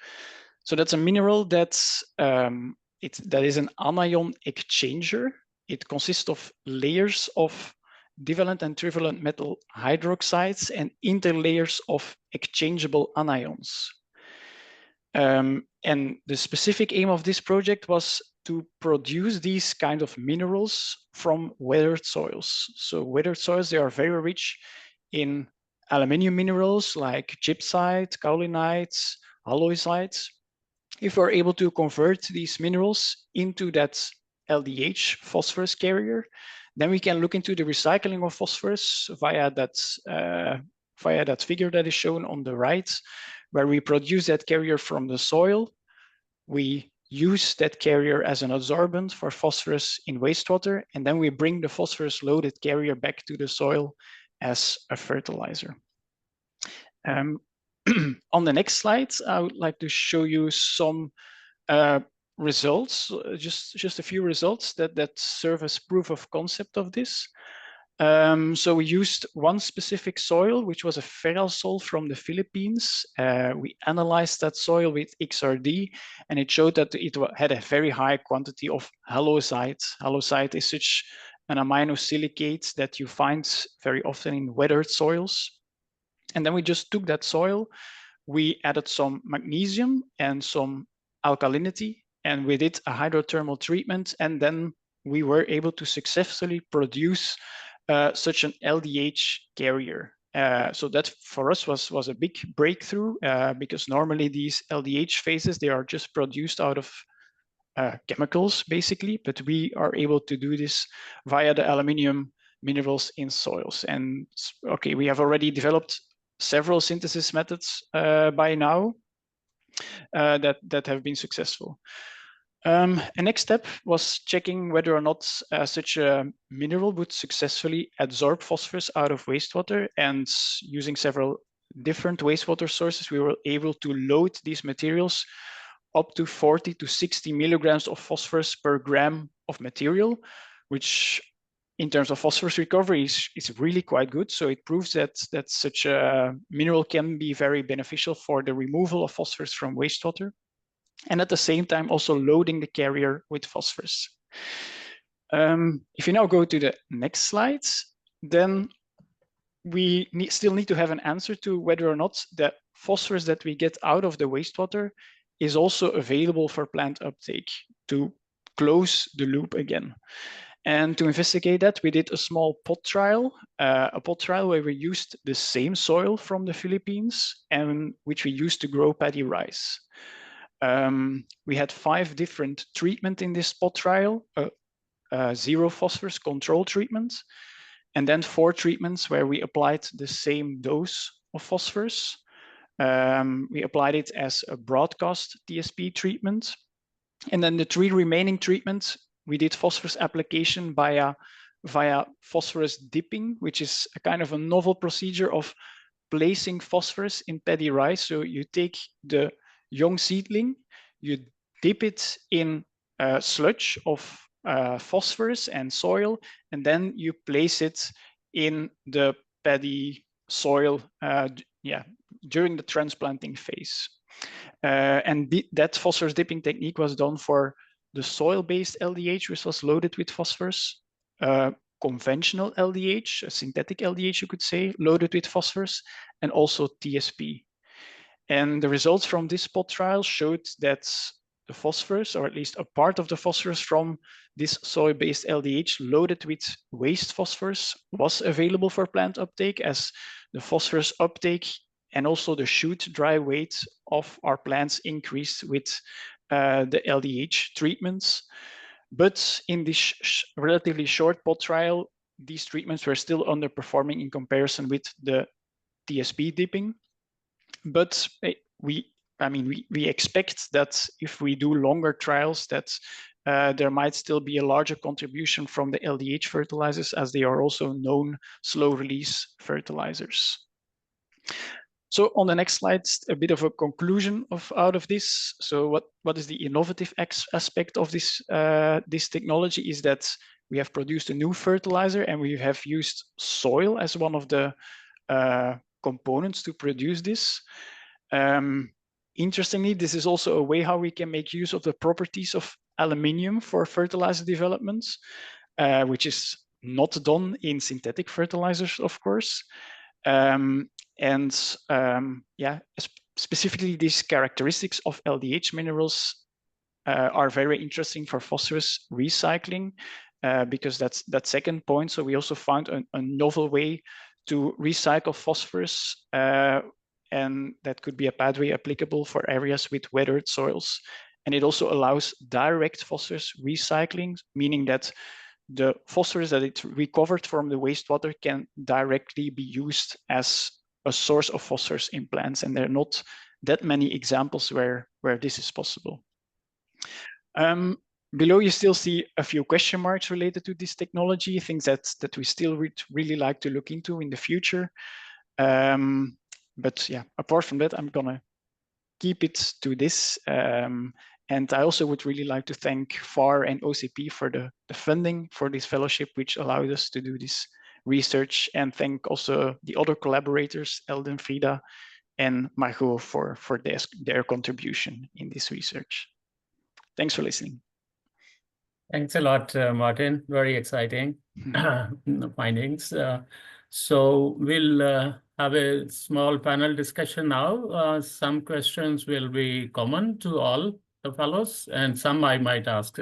So that's a mineral that is an anion exchanger. It consists of layers of divalent and trivalent metal hydroxides and interlayers of exchangeable anions. And the specific aim of this project was to produce these kind of minerals from weathered soils. So weathered soils, they are very rich in aluminium minerals like gypsite, kaolinite, halloysite. If we're able to convert these minerals into that LDH phosphorus carrier, then we can look into the recycling of phosphorus via that figure that is shown on the right, where we produce that carrier from the soil. We use that carrier as an adsorbent for phosphorus in wastewater, and then we bring the phosphorus-loaded carrier back to the soil as a fertilizer. On the next slide, I would like to show you some results, just a few results that serve as proof of concept of this. So we used one specific soil, which was a feral soil from the Philippines. We analyzed that soil with XRD, and it showed that it had a very high quantity of halosite. Halosite is such an aminosilicate that you find very often in weathered soils. And then we just took that soil, we added some magnesium and some alkalinity, and we did a hydrothermal treatment, and then we were able to successfully produce such an LDH carrier. So that for us was a big breakthrough because normally these LDH phases, they are just produced out of chemicals basically, but we are able to do this via the aluminium minerals in soils. And okay, we have already developed several synthesis methods by now that have been successful. A next step was checking whether or not such a mineral would successfully absorb phosphorus out of wastewater, and using several different wastewater sources, we were able to load these materials up to 40 to 60 milligrams of phosphorus per gram of material, which in terms of phosphorus recovery is really quite good. So it proves that such a mineral can be very beneficial for the removal of phosphorus from wastewater, and at the same time also loading the carrier with phosphorus. If you now go to the next slide, then we still need to have an answer to whether or not the phosphorus that we get out of the wastewater is also available for plant uptake, to close the loop again. And to investigate that, we did a small pot trial, where we used the same soil from the Philippines and which we used to grow paddy rice. We had 5 different treatments in this pot trial, zero phosphorus control treatment, and then 4 treatments where we applied the same dose of phosphorus. We applied it as a broadcast TSP treatment. And then the 3 remaining treatments, we did phosphorus application via phosphorus dipping, which is a kind of a novel procedure of placing phosphorus in paddy rice. So you take the young seedling, you dip it in sludge of phosphorus and soil, and then you place it in the paddy soil during the transplanting phase. And that phosphorus dipping technique was done for the soil-based LDH, which was loaded with phosphorus, conventional LDH, a synthetic LDH, you could say, loaded with phosphorus, and also TSP. And the results from this pot trial showed that the phosphorus, or at least a part of the phosphorus from this soil-based LDH loaded with waste phosphorus, was available for plant uptake, as the phosphorus uptake and also the shoot dry weight of our plants increased with the LDH treatments. But in this relatively short pot trial, these treatments were still underperforming in comparison with the TSP dipping. But we expect that if we do longer trials, that there might still be a larger contribution from the LDH fertilizers, as they are also known slow-release fertilizers. So on the next slide, a bit of a conclusion out of this. So what is the innovative aspect of this technology is that we have produced a new fertilizer, and we have used soil as one of the components to produce this. Interestingly, this is also a way how we can make use of the properties of aluminium for fertilizer developments, which is not done in synthetic fertilizers, of course. Specifically, these characteristics of LDH minerals are very interesting for phosphorus recycling, because that's that second point. So we also found a novel way to recycle phosphorus, and that could be a pathway applicable for areas with weathered soils. And it also allows direct phosphorus recycling, meaning that the phosphorus that it recovered from the wastewater can directly be used as a source of phosphorus in plants. And there are not that many examples where this is possible. Below, you still see a few question marks related to this technology, things that we still really like to look into in the future. But yeah, apart from that, I'm gonna keep it to this. And I also would really like to thank FFAR and OCP for the funding for this fellowship, which allowed us to do this research, and thank also the other collaborators, Eldon, Frida, and Margot for their contribution in this research. Thanks for listening. Thanks a lot, Martin. Very exciting findings. So we'll have a small panel discussion now. Some questions will be common to all the fellows, and some I might ask.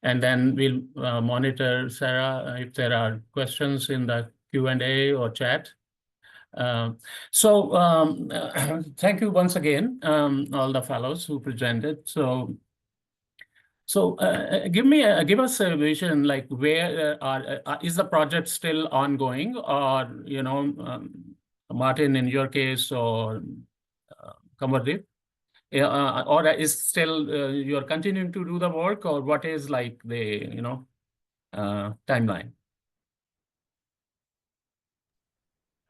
And then we'll monitor, Sarah, if there are questions in the Q&A or chat. Thank you once again, all the fellows who presented. So give us a vision, like where is the project still ongoing, or Martin in your case, or Kamardeep, or is still you're continuing to do the work, or what is like the timeline?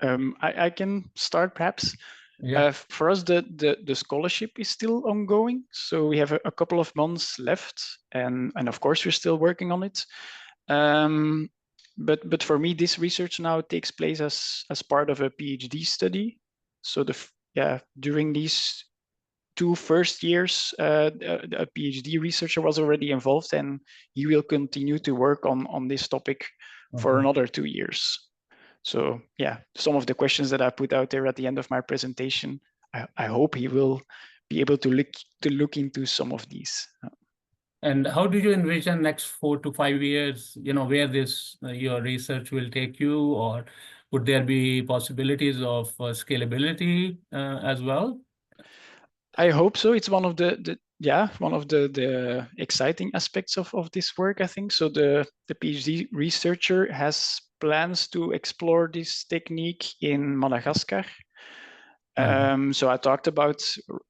I can start perhaps. Yeah. For us, the scholarship is still ongoing, so we have a couple of months left, and of course we're still working on it. But for me, this research now takes place as part of a PhD study. So during these 2 first years, a PhD researcher was already involved, and he will continue to work on this topic for another 2 years. So yeah, some of the questions that I put out there at the end of my presentation, I hope he will be able to look into some of these. And how do you envision next 4 to 5 years, where this your research will take you, or would there be possibilities of scalability as well? I hope so. It's one of the exciting aspects of this work, I think. So the PhD researcher has plans to explore this technique in Madagascar. So I talked about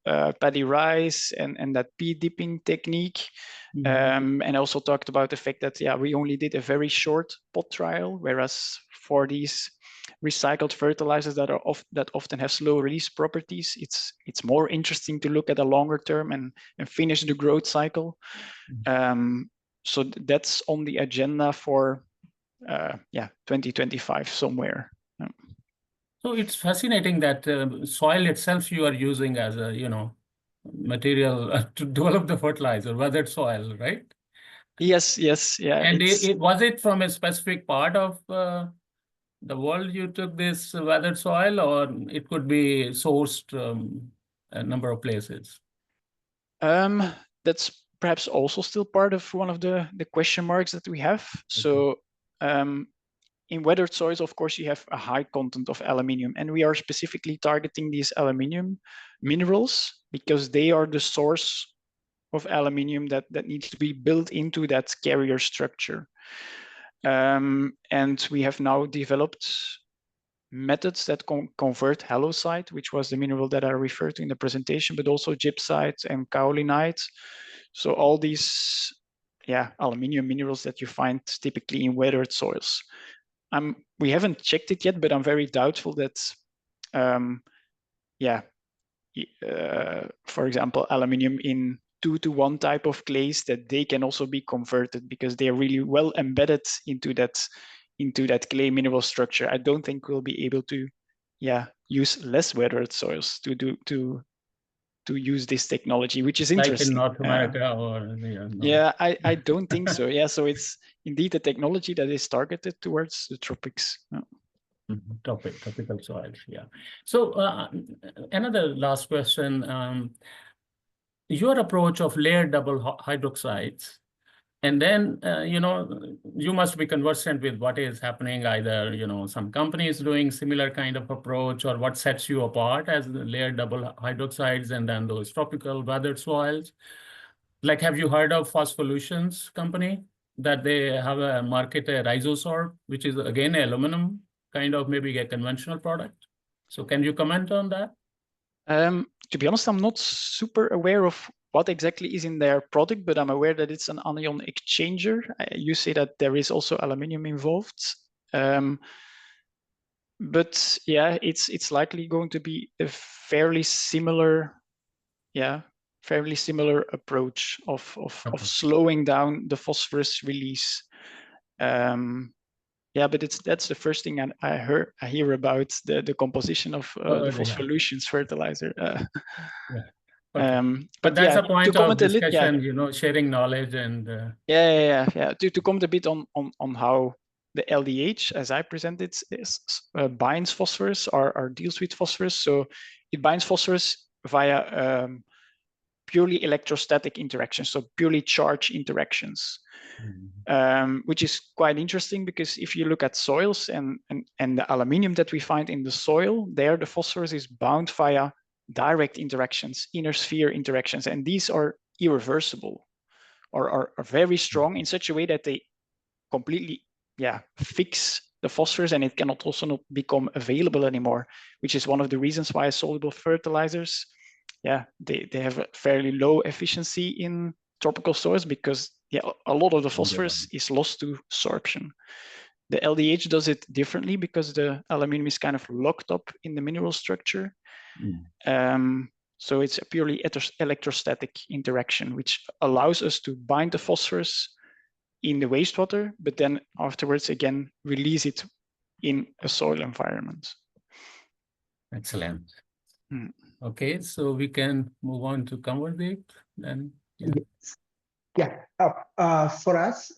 paddy rice and that pea dipping technique, and also talked about the fact that we only did a very short pot trial, whereas for these recycled fertilizers that often have slow release properties, it's more interesting to look at a longer term and finish the growth cycle. So that's on the agenda for 2025 somewhere. So it's fascinating that soil itself you are using as a material to develop the fertilizer, weathered soil, right? Yes, yeah. And was it from a specific part of the world you took this weathered soil, or it could be sourced a number of places? That's perhaps also still part of one of the question marks that we have. So in weathered soils, of course, you have a high content of aluminium, and we are specifically targeting these aluminium minerals because they are the source of aluminium that needs to be built into that carrier structure. And we have now developed methods that convert halloysite, which was the mineral that I referred to in the presentation, but also gypsite and kaolinite. So all these aluminium minerals that you find typically in weathered soils. We haven't checked it yet, but I'm very doubtful that, for example, aluminium in 2-to-1 type of clays, that they can also be converted because they are really well embedded into that clay mineral structure. I don't think we'll be able to, use less weathered soils to use this technology, which is interesting. Like in North America or Yeah, I don't think so. Yeah, so it's indeed a technology that is targeted towards the tropics. Tropical soils, yeah. So another last question. Your approach of layered double hydroxides, and then, you must be conversant with what is happening, either, some companies doing similar kind of approach, or what sets you apart as the layered double hydroxides and then those tropical weathered soils. Like, have you heard of Phospholutions company, that they have a market, a Rhizosorb, which is again aluminum, kind of maybe a conventional product? So can you comment on that? To be honest, I'm not super aware of what exactly is in their product, but I'm aware that it's an anion exchanger. You say that there is also aluminium involved. But yeah, it's likely going to be a fairly similar approach of slowing down the phosphorus release. Yeah, but that's the first thing I hear about the composition of the phosphollutions fertilizer. Yeah. Okay. But yeah, that's a point to of comment a little, discussion, you know, sharing knowledge and. Yeah. To comment a bit on how the LDH, as I presented, binds phosphorus or deals with phosphorus. So it binds phosphorus via purely electrostatic interactions, so purely charge interactions. Which is quite interesting because if you look at soils and the aluminium that we find in the soil, there the phosphorus is bound via direct interactions, inner sphere interactions, and these are irreversible or are very strong in such a way that they completely fix the phosphorus, and it cannot also not become available anymore, which is one of the reasons why soluble fertilizers, they have a fairly low efficiency in tropical soils because a lot of the phosphorus is lost to sorption. The LDH does it differently because the aluminum is kind of locked up in the mineral structure. So it's a purely electrostatic interaction, which allows us to bind the phosphorus in the wastewater, but then afterwards again release it in a soil environment. Excellent. Okay, so we can move on to conversate then. Yes. Yeah. For us,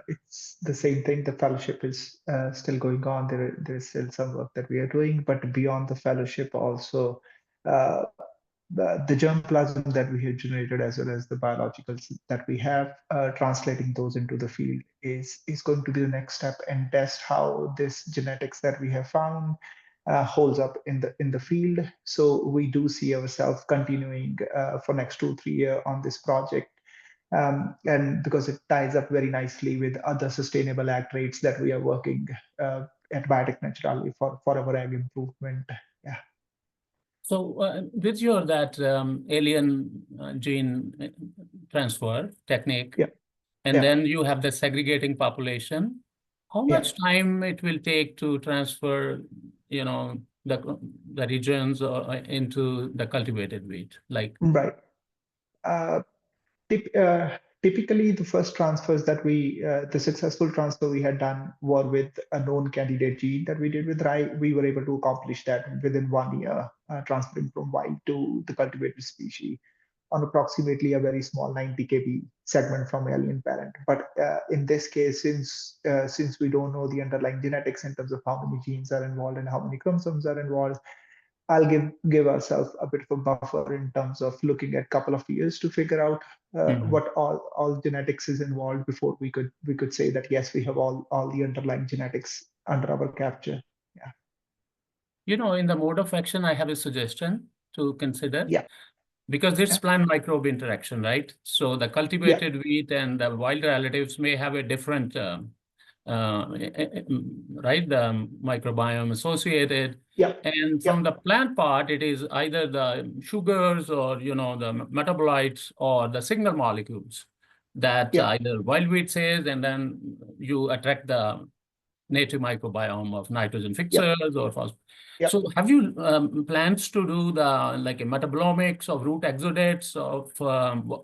it's the same thing. The fellowship is still going on. There's still some work that we are doing, but beyond the fellowship, also the germplasm that we have generated, as well as the biologicals that we have, translating those into the field is going to be the next step, and test how this genetics that we have found holds up in the field. So we do see ourselves continuing for next 2-3 years on this project. And because it ties up very nicely with other sustainable ag traits that we are working at Biotech Naturally for our ag improvement. Yeah. So with your that alien gene transfer technique, and then you have the segregating population, how much time it will take to transfer, you know, the regions into the cultivated wheat? Like right. Typically, the first transfers that the successful transfer we had done were with a known candidate gene that we did with rye. We were able to accomplish that within 1 year, transferring from wild to the cultivated species on approximately a very small 90 kb segment from alien parent. But in this case, since we don't know the underlying genetics in terms of how many genes are involved and how many chromosomes are involved, I'll give ourselves a bit of a buffer in terms of looking at a couple of years to figure out what all genetics is involved before we could say that yes, we have all the underlying genetics under our capture. Yeah. You know, in the mode of action, I have a suggestion to consider. Yeah. Because it's plant microbe interaction, right? So the cultivated wheat and the wild relatives may have a different, right, the microbiome associated. And from the plant part, it is either the sugars or, you know, the metabolites or the signal molecules that either wild wheat says, and then you attract the native microbiome of nitrogen fixers or phosphorus. So have you plans to do the like a metabolomics of root exudates of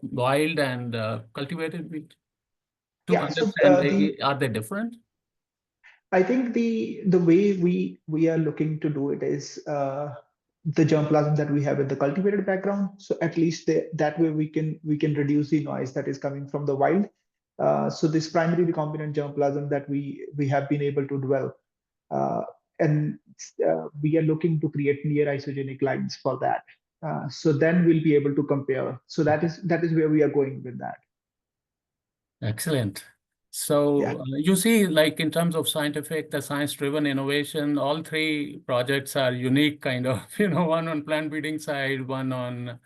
wild and cultivated wheat to understand are they different? I think the way we are looking to do it is the germplasm that we have in the cultivated background. So at least that way we can reduce the noise that is coming from the wild. So this primary recombinant germplasm that we have been able to develop, and we are looking to create near isogenic lines for that. So then we'll be able to compare. So that is where we are going with that. Excellent. So you see, like in terms of the science-driven innovation, all three projects are unique kind of, you know, one on plant breeding side, one on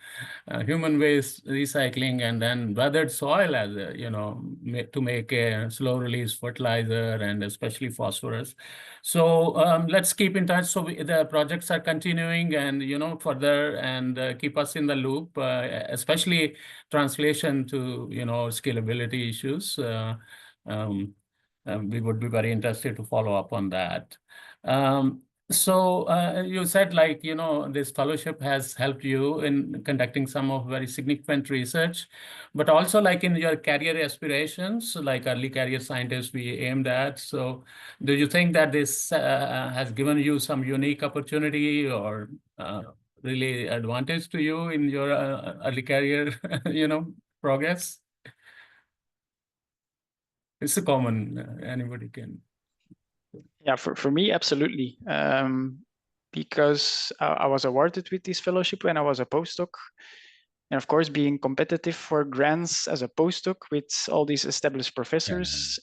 human waste recycling, and then weathered soil as a, you know, to make a slow release fertilizer and especially phosphorus. So let's keep in touch. So the projects are continuing and, you know, further and keep us in the loop, especially translation to, you know, scalability issues. We would be very interested to follow up on that. So you said, like, this fellowship has helped you in conducting some of very significant research, but also like in your career aspirations, like early career scientists we aimed at. So do you think that this has given you some unique opportunity or really advantage to you in your early career, progress? It's a common, anybody can. Yeah, for me, absolutely. Because I was awarded with this fellowship when I was a postdoc. And of course, being competitive for grants as a postdoc with all these established professors,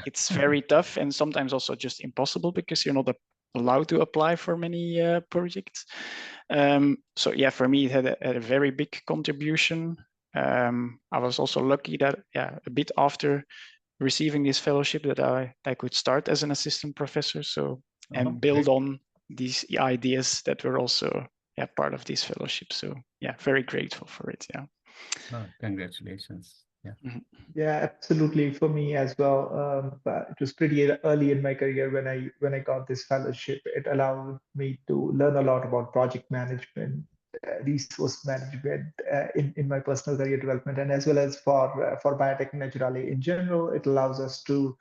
it's very tough and sometimes also just impossible because you're not allowed to apply for many projects. So yeah, for me, it had a very big contribution. I was also lucky that, a bit after receiving this fellowship that I could start as an assistant professor. So, and build on these ideas that were also part of this fellowship. So yeah, very grateful for it. Yeah. Oh, congratulations. Yeah. Yeah, absolutely. For me as well, but it was pretty early in my career when I got this fellowship. It allowed me to learn a lot about project management, resource management in my personal career development, and as well as for biotech naturally in general. It allows us to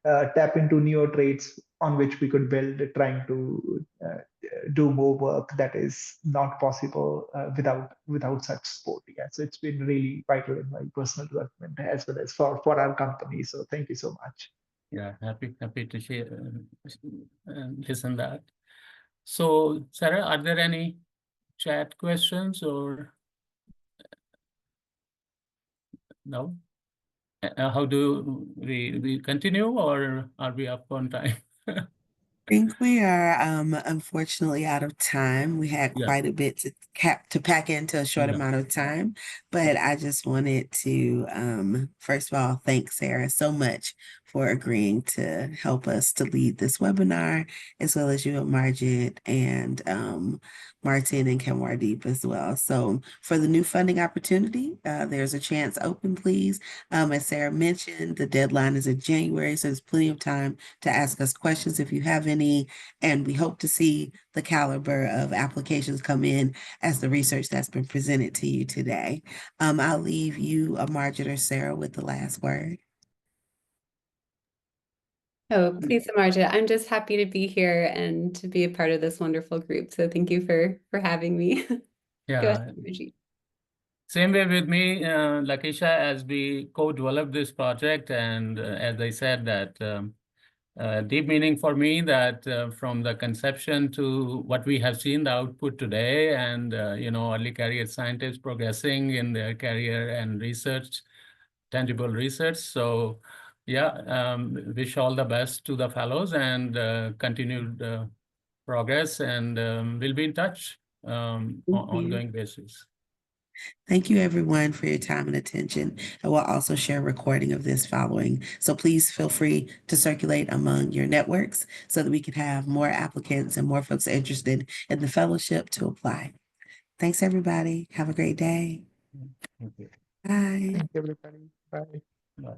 tap into newer traits on which we could build, trying to do more work that is not possible without such support. Yeah, so it's been really vital in my personal development as well as for our company. So thank you so much. Yeah, happy to share listen that. So Sarah, are there any chat questions or no? How do we continue, or are we up on time? I think we are unfortunately out of time. We had Yeah. quite a bit to pack into a short amount of time, but I just wanted to first of all thank Sarah so much for agreeing to help us to lead this webinar, as well as you, Margit, and Martin and Kamwardeep as well. So for the new funding opportunity, there's a chance open, please. As Sarah mentioned, the deadline is in January, so there's plenty of time to ask us questions if you have any, and we hope to see the caliber of applications come in as the research that's been presented to you today. I'll leave you, Margit or Sarah, with the last word. Oh, please, Marja. I'm just happy to be here and to be a part of this wonderful group. So thank you for having me. Yeah. Go ahead, Marji. Same way with me, Lakisha, as we co-developed this project, and as I said, that deep meaning for me that from the conception to what we have seen, the output today, and early career scientists progressing in their career and research, tangible research. So yeah, wish all the best to the fellows and continued progress, and we'll be in touch on ongoing basis. Thank you, everyone, for your time and attention. I will also share a recording of this following. So please feel free to circulate among your networks so that we can have more applicants and more folks interested in the fellowship to apply. Thanks, everybody. Have a great day. Thank you. Bye. Thank you, everybody. Bye. Bye.